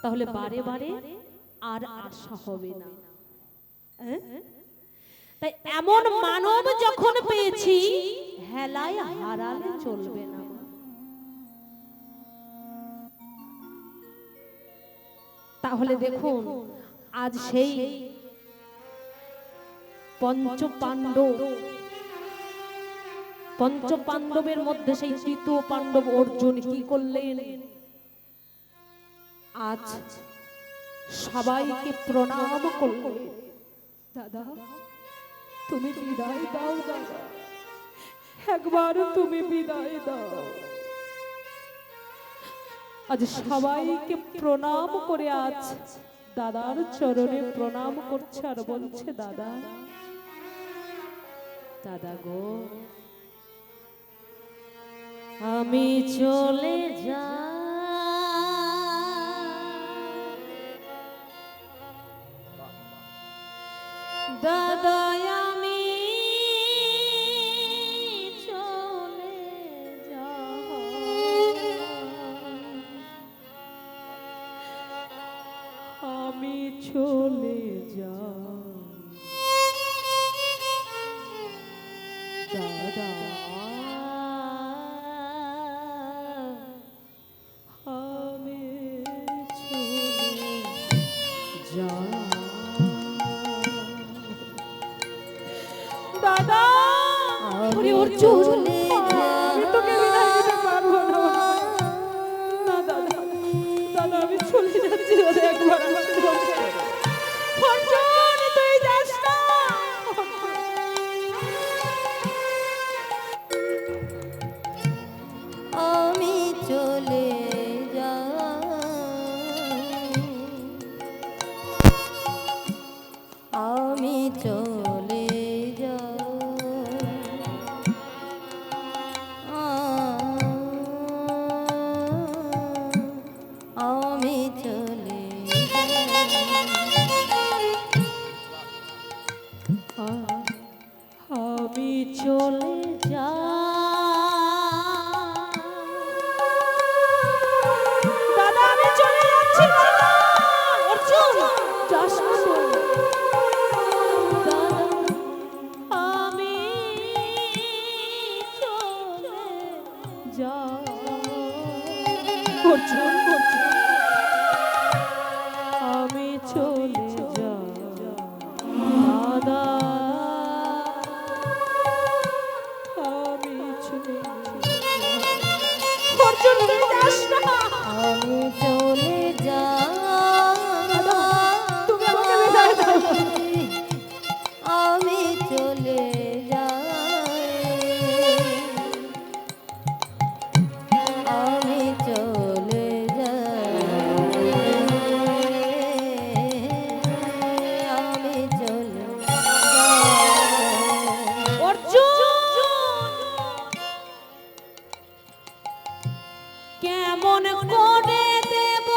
তাহলে বারে বারে আর আশা হবে না। তাই এমন মানব যখন পেয়েছি হেলায় হারালে চলবে না। তাহলে দেখুন আজ সেই পঞ্চ পাণ্ডবের মধ্যে সেই তৃতীয় পাণ্ডব অর্জুন কি করলেন? আজ সবাইকে প্রণাম করলেন, দাদা তুমি বিদায় দাও, দাদা একবার তুমি বিদায় দাও। আজ সবাইকে প্রণাম করে আজ দাদার চরণে প্রণাম করছে আর বলছে, দাদা দাদা গো আমি চলে যাই, দাদা আমি চলে যাই, আমি চলে যাই, দাদা আমি চলে যাই। দাদা আমি চলে যাই, আমি তোকে বিদায় দিতে পারবো না। না দাদা, দাদা আমি চলে যাচ্ছি, দাদা একবার আশীর্বাদ করো। অর্জুন তুই যাস না। আমি চলে যাই, আমি চলে যাই, আমি চলে আমি চলে যাই, দাদা আমি চলে যাচ্ছি। দাদা অর্জুন যাস না তো। দাদা আমি চলে যাই, অর্জুন অর্জুন আমি চলে যাই, দাদা আমি চলে যাই। অর্জুন তুই যাস না। আমি চলে যাই, তুমি আমাকে বিদায় দাও। আমি চলে যাই, আমি চলে যাই, আমি চলে যাই। অর্জুন কেমন করে দেব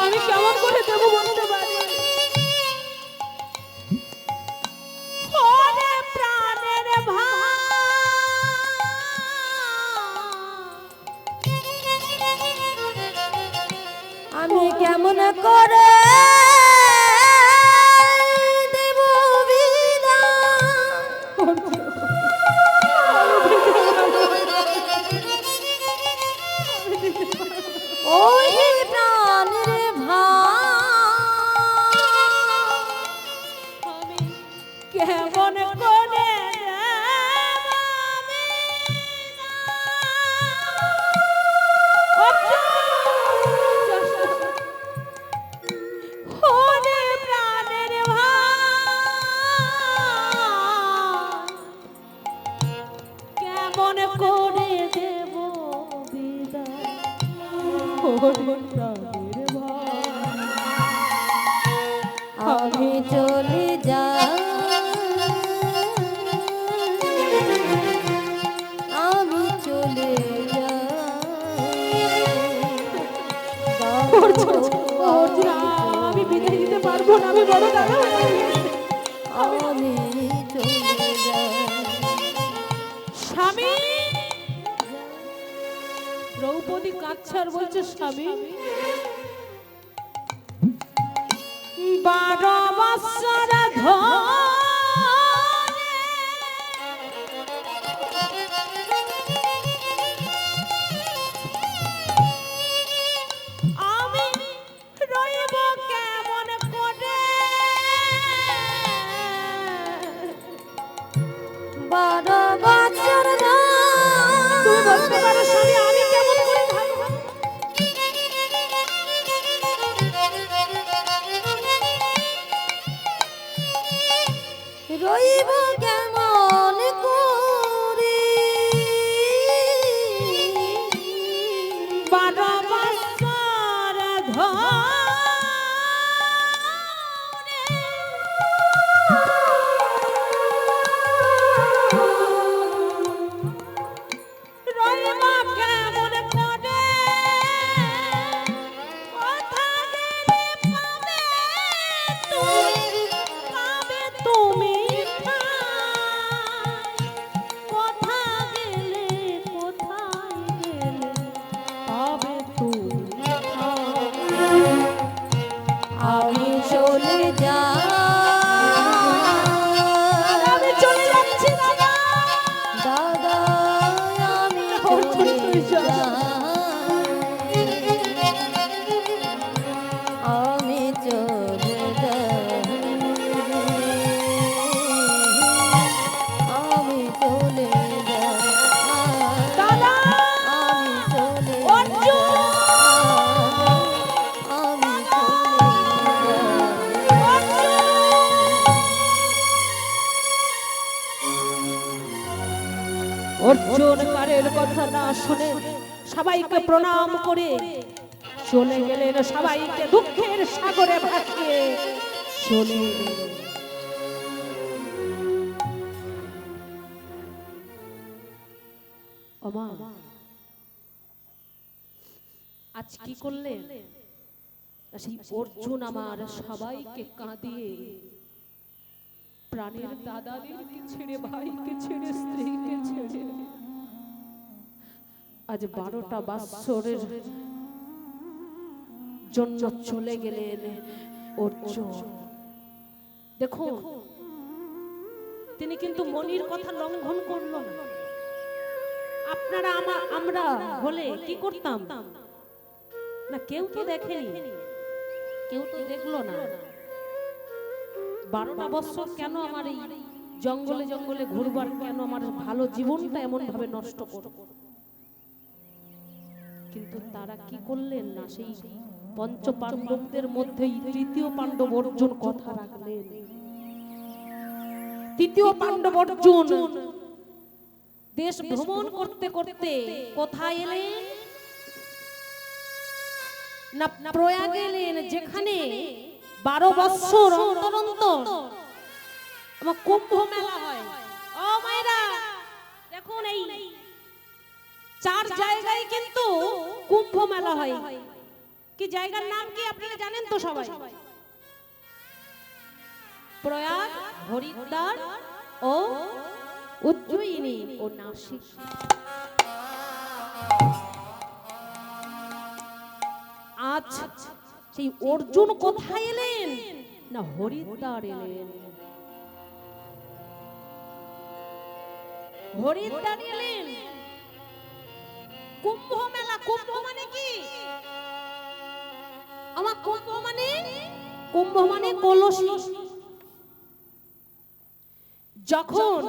আমি কেমন করে দেব বলতে পারি। ওরে প্রাণের ভাই আমি কেমন করে দেব বিদায়, ওই প্রাণের ভাই আমি কেমন করে ওরে প্রাণের ভাই কেমন করে দেব বিদায়, ওরে প্রাণের ভাই আমি চলে যাই, আমি চলে অর্জুন আমি বিদায় দিতে পারবো না, আমি বড় দাদা আমি চলে যাই, দ্রৌপদী কাঁদছে আর বলছে স্বামী 12 বৎসর ধরে আমি রইব কেমন করে 12 বছর তুমি বলতে পারো স্বামী আমি কেমন করে থাকবো রইব কেমন করে 12 বৎসর ধরে রইব কেমন করে কথা গেলে পাবে তুমি কথা গেলে কোথায় গেলে পাবে তুমি আমি চলে যাই আমি চলে যাচ্ছি দাদা দাদা আমি চলে চলে যাই। আমি চলে যাই আমি চলে যাই দাদা আমি চলে অর্জুন! আমি চলে অর্জুন কারের কথা না শুনে সবাইকে প্রণাম করে চলে গেলেন সবাইকে দুঃখের সাগরে ভাসিয়ে চলে গেলেন। ওমা আজ কি করলেন সেই অর্জুন আমার সবাইকে কাঁদিয়ে প্রাণের দাদাদেরকে ছেড়ে ভাইকে ছেড়ে স্ত্রীকে ছেড়ে আজ 12টা বৎসরের জন্য চলে গেলেন অর্জুন। দেখো তিনি কিন্তু মনির কথা লঙ্ঘন করলো না। আপনারা আমরা হলে কি করতাম না? কেউ তো দেখেনি, কেউ তো দেখলো না। 12টা বছর কেন আমার এই জঙ্গলে জঙ্গলে ঘুরবার, কেন আমার ভালো জীবনটা এমন ভাবে নষ্ট করব? কিন্তু তারা কি করলেন না, সেই পঞ্চ পাণ্ডবদের মধ্যেই তৃতীয় পাণ্ডব অর্জুন কথা রাখলেন। তৃতীয় পাণ্ডব অর্জুন দেশ ভ্রমণ করতে করতে কোথায় এলেন না প্রয়াগে এলেন, যেখানে 12 বৎসর অন্তর অন্তর আমার কুম্ভ মেলা হয়। ও মায়েরা দেখুন, এই 4 জায়গায় কিন্তু কুম্ভ মেলা হয়। কি জায়গার নাম কি আপনারা জানেন তো সবাই? প্রয়াগ, হরিদ্বার ও উজ্জয়িনী ও নাসিক। আজ সেই অর্জুন কোথায় এলেন না হরিদ্বার এলেন। হরিদ্বার এলেন। কুম্ভ মেলা, কুম্ভ মানে কি আমার? কুম্ভ মানে কলসি। যখন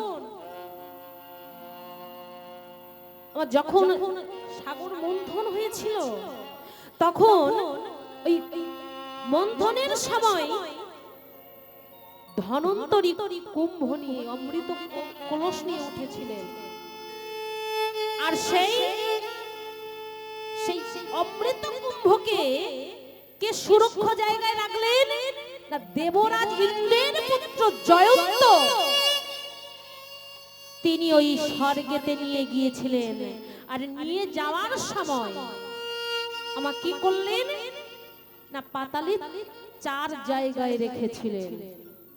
সাগর মন্থন হয়েছিল, তখন ওই মন্থনের সময় ধনন্তরী কুম্ভ নিয়ে, অমৃত কলস নিয়ে উঠেছিলেন। আর সেই অমৃত কুম্ভকে কে সুরক্ষা জায়গায় রাখলেন না দেবরাজ ইন্দ্রের পুত্র জয়ন্ত। তিনি ওই স্বর্গেতে নিয়ে গিয়েছিলেন। আর নিয়ে যাওয়ার সময় আমার কি করলেন না পাতালে 4 জায়গায় রেখেছিলেন।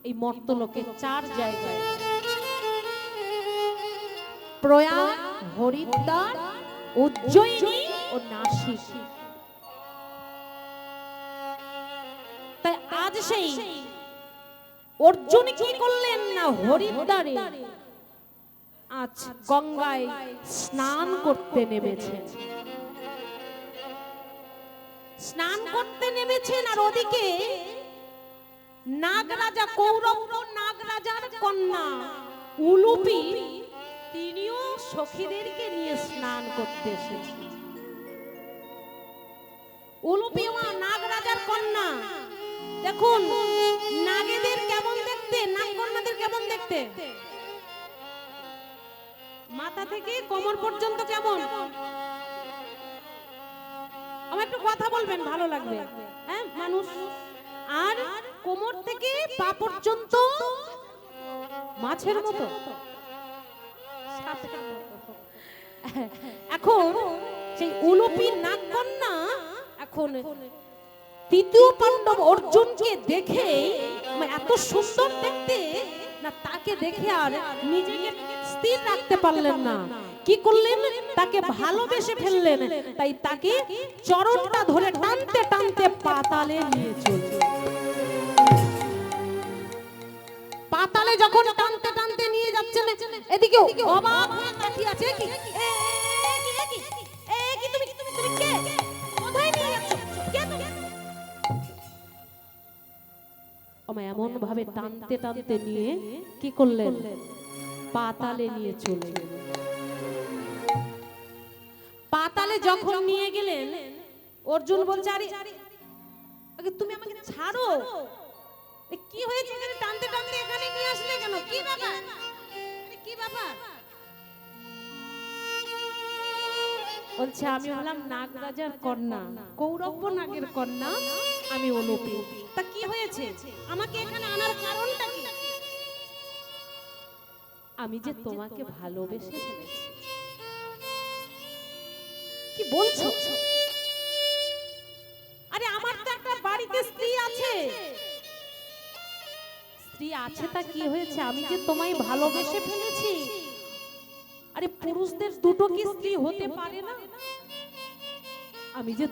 এই মর্তলোকে 4 জায়গায়, প্রয়াগ, হরিদ্বার, উজ্জয়িনী ও নাসিক। তাই আজ সেই অর্জুন কি করলেন না, হরিদ্বারে আজ গঙ্গায় স্নান করতে নেমেছেন। স্নান করতে নেমেছেন, আর ওদিকে নাগরাজা, কৌরব নাগরাজার কন্যা উলুপি, তিনিও সখীদেরকে নিয়ে স্নান করতে এসেছেন। উলুপি নাগরাজার কন্যা। দেখুন নাগেদের কেমন দেখতে, নাগকন্যাদের কেমন দেখতে, মাথা থেকে কোমর পর্যন্ত কেমন। আমার একটু কথা বলবেন, ভালো লাগবে। হ্যাঁ মানুষ, আর কোমর থেকে পা পর্যন্ত মাছের মতো। এখন সেই উলুপি নাগকন্যা এখন তৃতীয় পাণ্ডব অর্জুনকে দেখে এত সুন্দর দেখতে না, তাকে দেখে আর নিজেকে স্থির রাখতে পারলেন না। কি করলেন, তাকে ভালোবেসে ফেললেন। তাই তাকে চরণটা ধরে টানতে টানতে পাতালে নিয়ে চললেন। পাতালে যখন টানতে টানতে নিয়ে যাচ্ছেন, এদিকে অবাক হয়ে তাকিয়ে আছে। কি তুমি কে, কোথায় নিয়ে যাচ্ছ, কে তুমি? এমন ভাবে টানতে টানতে নিয়ে কি করলেন, পাতালে নিয়ে চলে গেলেন। পাতালে যখন নিয়ে গেলেন, অর্জুন বলছে, আরে তুমি আমাকে ছাড়ো, কি হয়েছে, টানতে টানতে এখানে নিয়ে আসলে কেন, কি ব্যাপার, কি ব্যাপার? বলছে, আমি হলাম নাগরাজার কন্যা, কৌরব নাগের কন্যা, আমি উলুপি। তা কি হয়েছে, আমাকে এখানে আনার কারণটা কি? আমি যে তোমাকে ভালোবেসে ফেলেছি। কি বলছো? আরে আমার তো একটা বাড়িতে স্ত্রী আছে। স্ত্রী আছে তা কি হয়েছে, আমি যে তোমায় ভালোবেসে ফেলেছি। আরে পুরুষদের দুটো কি স্ত্রী হতে পারে না? আমি যে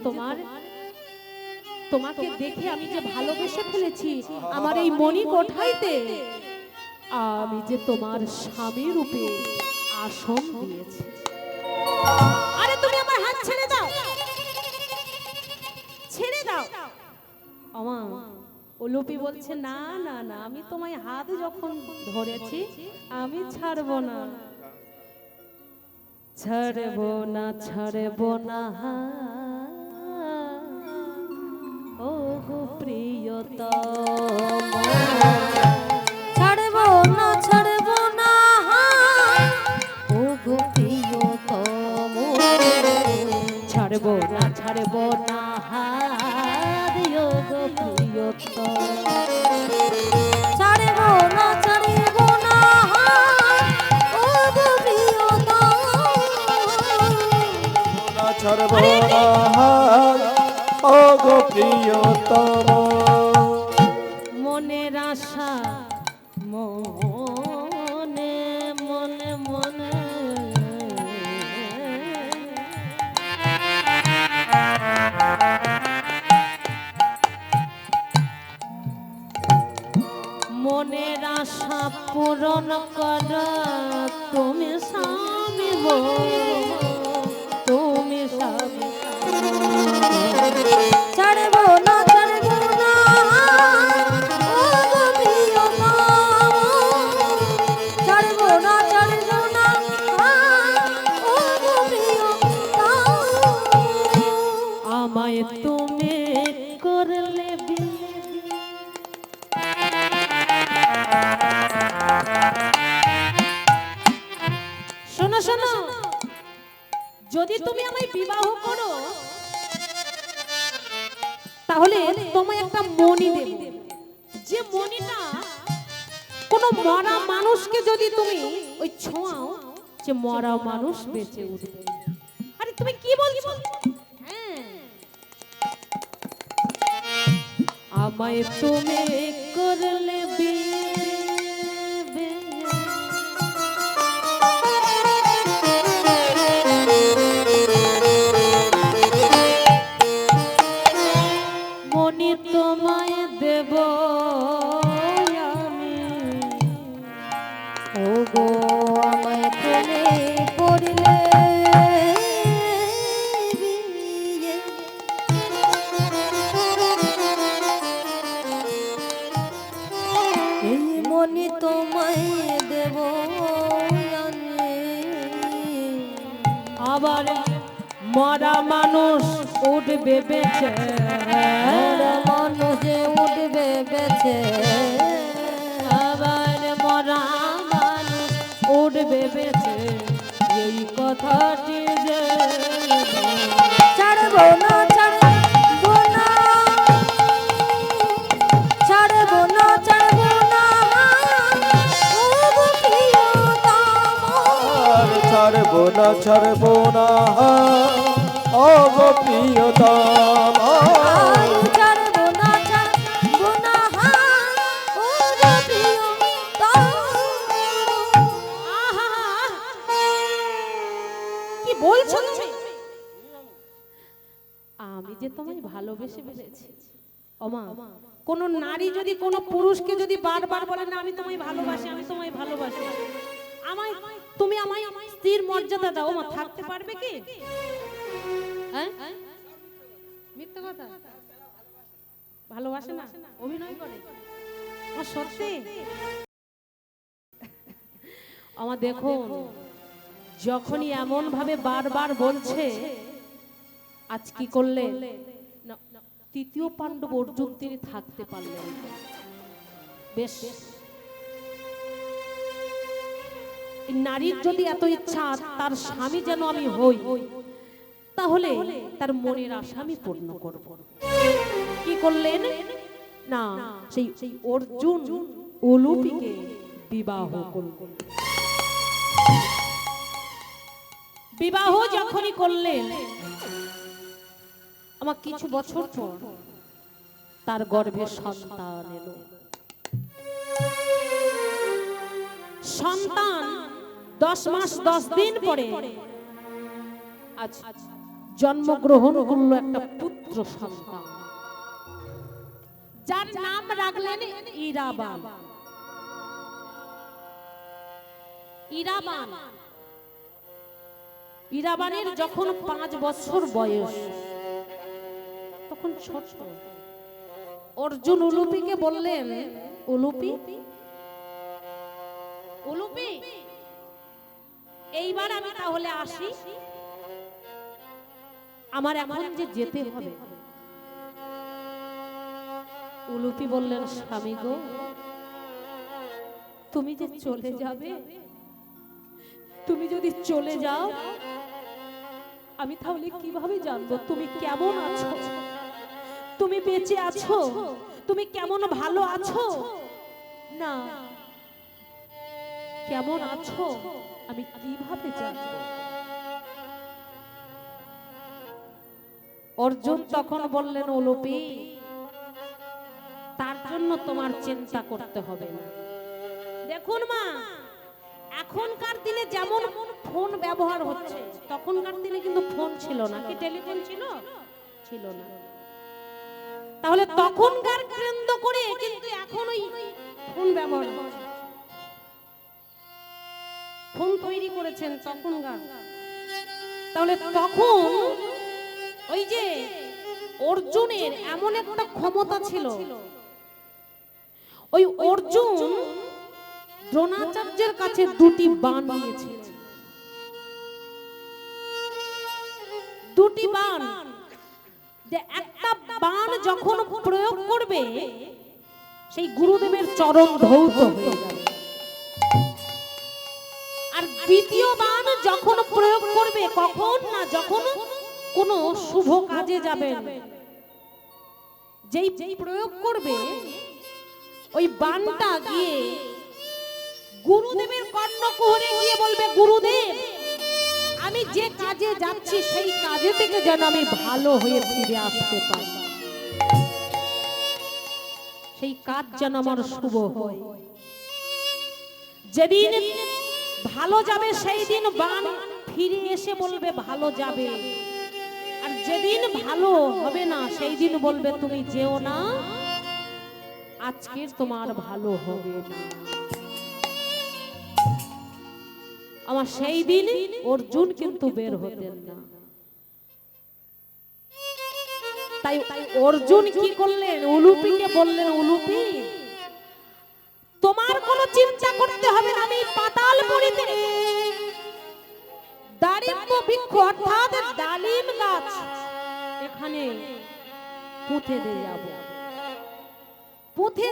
তোমাকে দেখে আমি যে ভালোবেসে ফেলেছি, আমার এই মণি কোঠাইতে আমি যে তোমার স্বামী রূপে আসন দিয়েছি। আরে তুমি আমার হাত ছেড়ে দাও, ছেড়ে দাও। আমা উলুপি বলছে, না না না, আমি তোমায় হাত যখন ধরেছি আমি ছাড়বো না, ছাড়বো না, ছাড়বো না। ও গো প্রিয়তম, ছাড়বো না, ছাড়বো না, ও গো প্রিয়তম, ছাড়বো না, ছাড়বো না, ও গো প্রিয়তম, ছাড়বো না, ছাড়বো না, ও গো প্রিয়তম, ছাড়বো না, ও গো প্রিয়তম। মনের আশা মনে মনে মনে, মনের আশা পূরণ কর তুমি স্বামী গো, তুমি স্বামী। ছাড়বো না, ছাড়বো না, ও গো প্রিয়তম, ছাড়বো না, ছাড়বো না, ও গো প্রিয়তম, আমায় তুমি করলে বিয়ে। শোনো শোনো, যদি তুমি আমায় বিবাহ করো তাহলে তোমায় একটা মণি দেব, যে মণিটা কোন মরা মানুষকে যদি তুমি ওই ছোঁয়াও, যে মরা মানুষ বেঁচে উঠবে। আরে তুমি কি বলছো? হ্যাঁ, আমায় তুমি করলে বিয়ে, ওগো আমায় তুমি করিলে বিয়ে। এই মনি তোমায় দেব আমি। আবার মরা মানুষ উঠবে বেঁচে, মরা মানুষে উঠবে বেঁচে, আবার মরা মানুষ উঠবে বেঁচে, এই কথাটি যে ছাড়বো না ছাড়বো না ছাড়বো না ছাড়বো না ওগো প্রিয়তম। আর ছাড়বো না ছাড়বো না ওগো প্রিয়তম। আর ছাড়বো না ছাড়বো না ওগো প্রিয়তম। আহা! কি বলছো তুমি? আমি যে তোমায় ভালোবেসে ফেলেছি। ওমা, কোন নারী যদি কোন পুরুষকে যদি বারবার বলে না আমি তোমায় ভালোবাসি, আমি তোমায় ভালোবাসি, আমায় তুমি আমায় স্ত্রীর মর্যাদা দাও, ওমা থাকতে পারবে কি? হ্যাঁ, মিথ্যা কথা। ভালোবাসে না, অভিনয় করে। ও সত্যি আমার দেখুন, যখনই এমন ভাবে বারবার বলছে, আজ কি করলে না, তৃতীয় পাণ্ডব অর্জুন তিনি থাকতে পারলেন না। বেশ, এই নারীর যদি এত ইচ্ছা তার স্বামী যেন আমি হই, তাহলে তার মনের আশা আমি পূর্ণ করব। কি করলেন না, সেই অর্জুন উলুপিকে বিবাহ করলেন। বিবাহ যখনই করলেন, আমার কিছু বছর পর তার গর্ভে সন্তান এলো। সন্তান 10 মাস 10 দিন পরে আজ জন্মগ্রহণ করলো একটা পুত্র সন্তান, যার নাম রাখলেন ইরাবান। ইরাবান, ইরাবানের যখন 5 বছর বয়স, তখন ছোট, অর্জুন উলুপিকে বললেন, উলুপি উলুপি এইবার আমি তাহলে আসি, আমার এখন যে যেতে হবে। উলুপি বললেন, স্বামী গো, তুমি যে চলে যাবে, তুমি যদি চলে যাও, আমি তাহলে কিভাবে জানবো তুমি কেমন আছো, তুমি বেঁচে আছো, তুমি কেমন ভালো আছো না কেমন আছো, আমি কিভাবে জানবো? অর্জুন তখন বললেন, উলুপি, তার জন্য তোমার চিন্তা করতে হবে না। দেখুন মা, এখনকার দিনে যেমন ফোন ব্যবহার হচ্ছে, তখনকার দিনে কিন্তু ফোন ছিল না। কি টেলিফোন ছিল? ছিল না। তাহলে তখনকার কেন্দ্র করে কিন্তু এখন ওই ফোন ব্যবহার হচ্ছে। ফোন তৈরি করেছেন তখনকার। তাহলে তখন ওই যে অর্জুনের এমন একটা ক্ষমতা ছিল, ওই অর্জুন দ্রোণাচার্যের কাছে 2টি বাণ নিয়েছিল। 2টি বাণ, যে একটা বাণ যখন প্রয়োগ করবে, সেই গুরুদেবের চরণ ধৌত হয়ে যাবে। আর দ্বিতীয় বাণ যখন প্রয়োগ করবে, কখন না, যখন কোনো শুভ কাজে যাবেন, যেই প্রয়োগ করবে, ওই বাণটা গিয়ে গুরুদেবের কর্ণকুহরে গিয়ে বলবে, গুরুদেব, আমি যে কাজে যাচ্ছি সেই কাজে থেকে যেন আমি ভালো হয়ে ফিরে আসতে পারি, সেই কাজ যেন আমার শুভ হয়। যেদিন ভালো যাবে সেই দিন বাণ ফিরে এসে বলবে ভালো যাবে, আর যেদিন ভালো হবে না সেই দিন বলবে তুমি যেও না, আজকে তোমার ভালো হবে না। আমার সেই দিন অর্জুন কিন্তু বের হতেন না। তাই অর্জুন কি করলেন, উলুপিকে বললেন, উলুপি তোমার কোনো চিন্তা করতে হবে না, আমি পাতালপুরীতে দারিদ্র বৃক্ষ অর্থাৎ ডালিম গাছ এখানে পুঁতে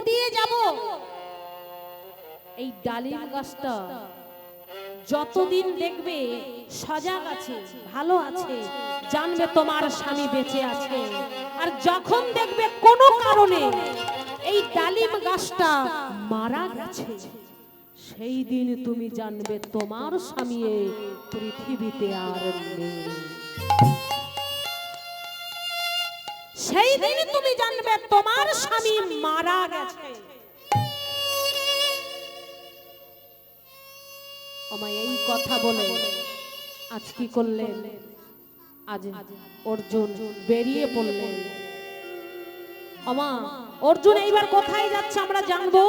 দিয়ে যাব। এই ডালিম গাছটা যতদিন দেখবে সজাগ আছে, ভালো আছে, জানবে তোমার স্বামী বেঁচে আছে। আর যখন দেখবে কোনো কারণে এই ডালিম গাছটা মারা গেছে, সেই দিন তুমি জানবে তোমার স্বামী এই পৃথিবীতে আর নেই। সেই দিন তুমি জানবে তোমার স্বামী মারা গেছে। আমায় এই কথা বলে আজ কি করলেন, আজ অর্জুন বেরিয়ে পড়লেন। আমা অর্জুন এইবার কোথায় যাচ্ছে আমরা জানবো,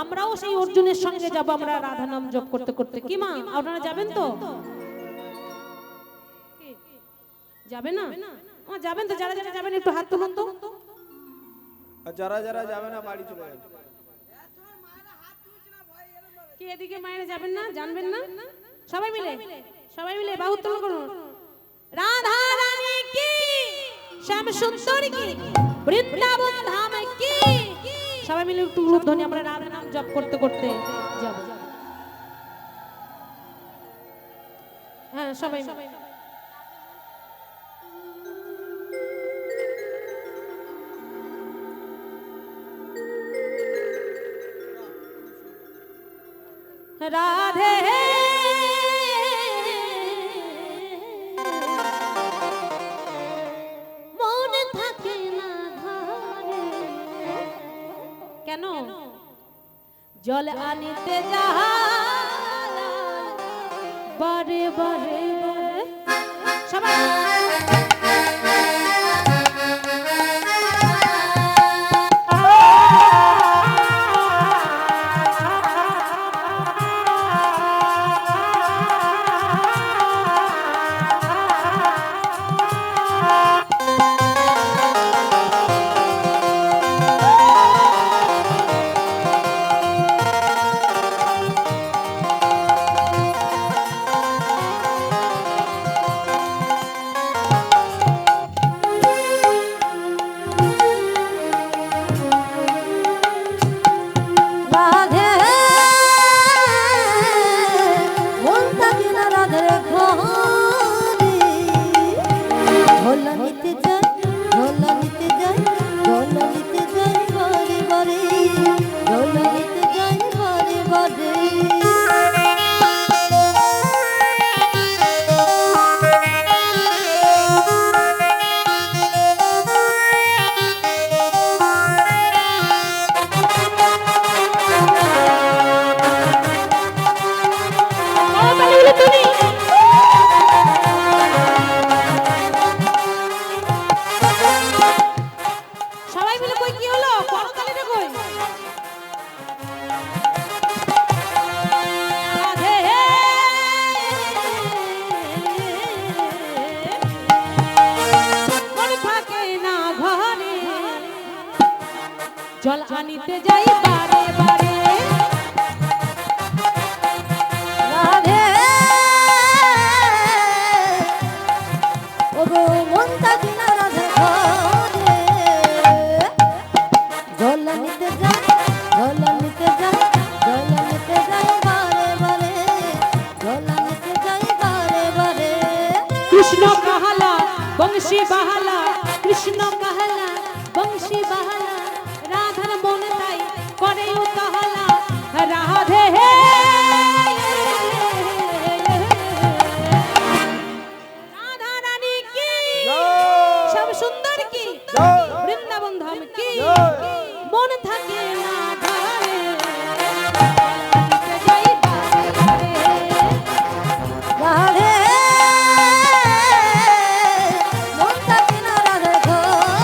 আমরাও সেই অর্জুনের সঙ্গে যাব। আমরা রাধা নাম জপ করতে করতে, কি মা আপনারা যাবেন তো? যাবে না? যাবেন তো? যারা যারা যাবেন একটু হাত তুলুন তো। আর যারা যারা যাবে না বাড়ি চলে যাবে। কি এদিকে মায়েরা যাবেন না, জানবেন না? সবাই মিলে বাহু তুলন করুন। রাধা রানী কি, শ্যাম সুন্দর কি, বৃন্দাবন ধাম কি। সবাই মিলে একটু ধ্বনি আমরা রাধা নাম জপ করতে করতে যাব। হ্যাঁ সবাই রাধে মন থাকে না ঘরে, কেন জল আনিতে যাহা বারে বারে সবাই জল আনিতে যাই বারে বারে, রাধে ওগো মন থাকি না রাধে ঘরে, জল নিতে যাই জল নিতে যাই জল নিতে যাই বারে বারে, জল নিতে যাই বারে বারে। কৃষ্ণ কাহালা বংশী বাহালা, কৃষ্ণ কাহালা বংশী বাহালা, রাধার মন তাই করে উতহালা। রাধে হে রাধা রানী কি, সব সুন্দর কি, বৃন্দাবন ধাম কি, মন থাকে না ঘরে, যাই বারে রাধে মন থাকি না রাধে ঘরে,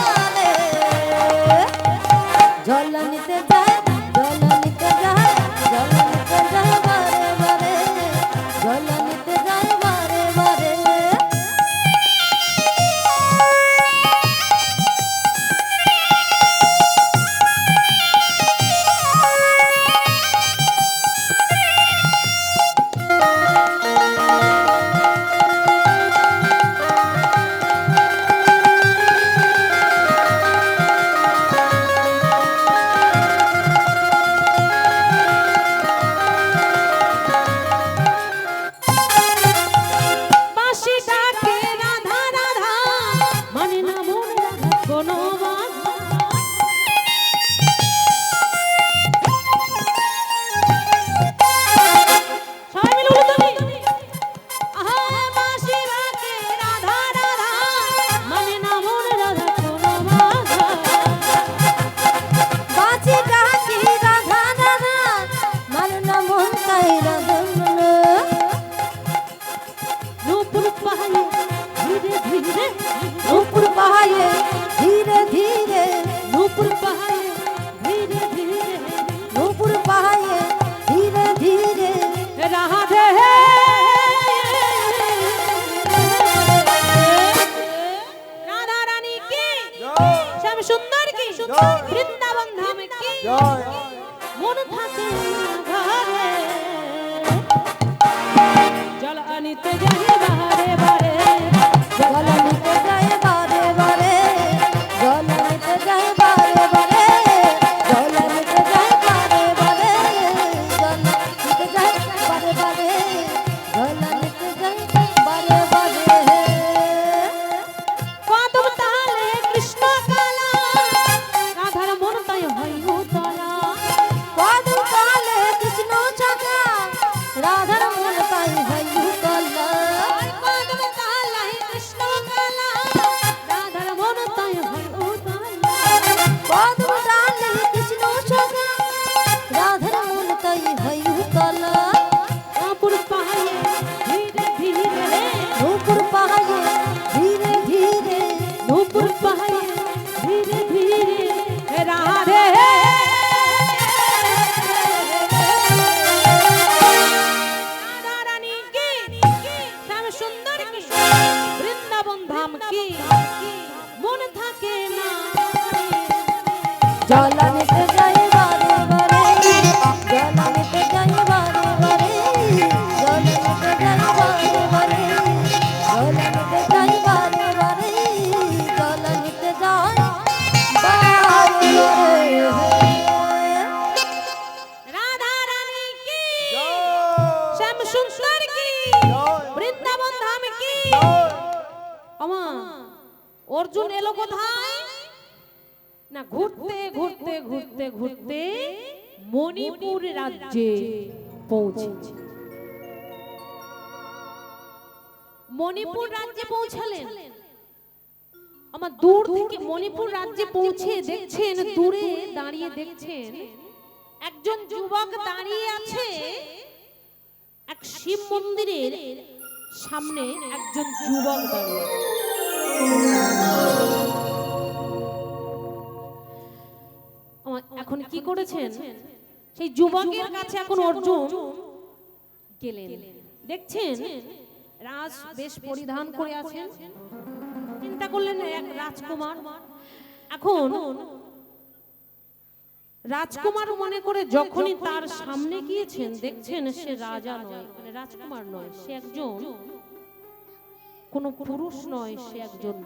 নিতে যাই বারে বারে জল নিতে যাই বারে বারে জল নিতে যাই বারে বারে জল নিতে যাই বারে বারে জল নিতে যাই বারে বারে জল নিতে যাই বারে বারে কদম তালে কৃষ্ণ কালা রাধার মন তাই হয় উতলা কদম তালে কৃষ্ণ চাকা রাধার মন তাই হয় উতলা কদম তালে কৃষ্ণ কালা রাধার মন তাই হয় উতলা কদম তালে কৃষ্ণ চাকা রাধার মন তাই হয় উতলা নূপুর পায়ে ধীরে ধীরে নূপুর পাহাড়ে ধীরে ধীরে নূপুর পায়ে ধীরে ধীরে রাধে রাধা রানী কি শ্যাম সুন্দর কি বৃন্দাবন ধাম কি মন থাকে না জল নিতে যাই বারে বারে জল নিতে যাই বারে বারে জল নিতে যাই বারে বারে জল নিতে যাই বারে বারে জল নিতে যাই বারে বারে রাধা রানী কি জয় শ্যাম সুন্দর কি জয় বৃন্দাবন ধাম কি আমা অর্জুন এলো কোথায় না ঘুরতে ঘুরতে ঘুরতে ঘুরতে মণিপুর রাজ্যে পৌঁছেছে মণিপুর রাজ্যে পৌঁছালেন আমার দূর থেকে মণিপুর রাজ্যে পৌঁছে দেখছেন দূরে দাঁড়িয়ে দেখছেন একজন যুবক দাঁড়িয়ে আছে এক শিব মন্দিরের সামনে একজন যুবক দাঁড়িয়ে আছে এখন কি করেছেন সেই যুবকের কাছে এখন অর্জুন গেলেন দেখছেন রাজ বেশ পরিধান করে আছেন চিন্তা করলেন এক রাজকুমার এখন রাজকুমার মনে করে যখনই তার সামনে গিয়েছেন দেখছেন সে রাজা নয় মানে রাজকুমার নয় সে একজন কোন পুরুষ নয় সে একজন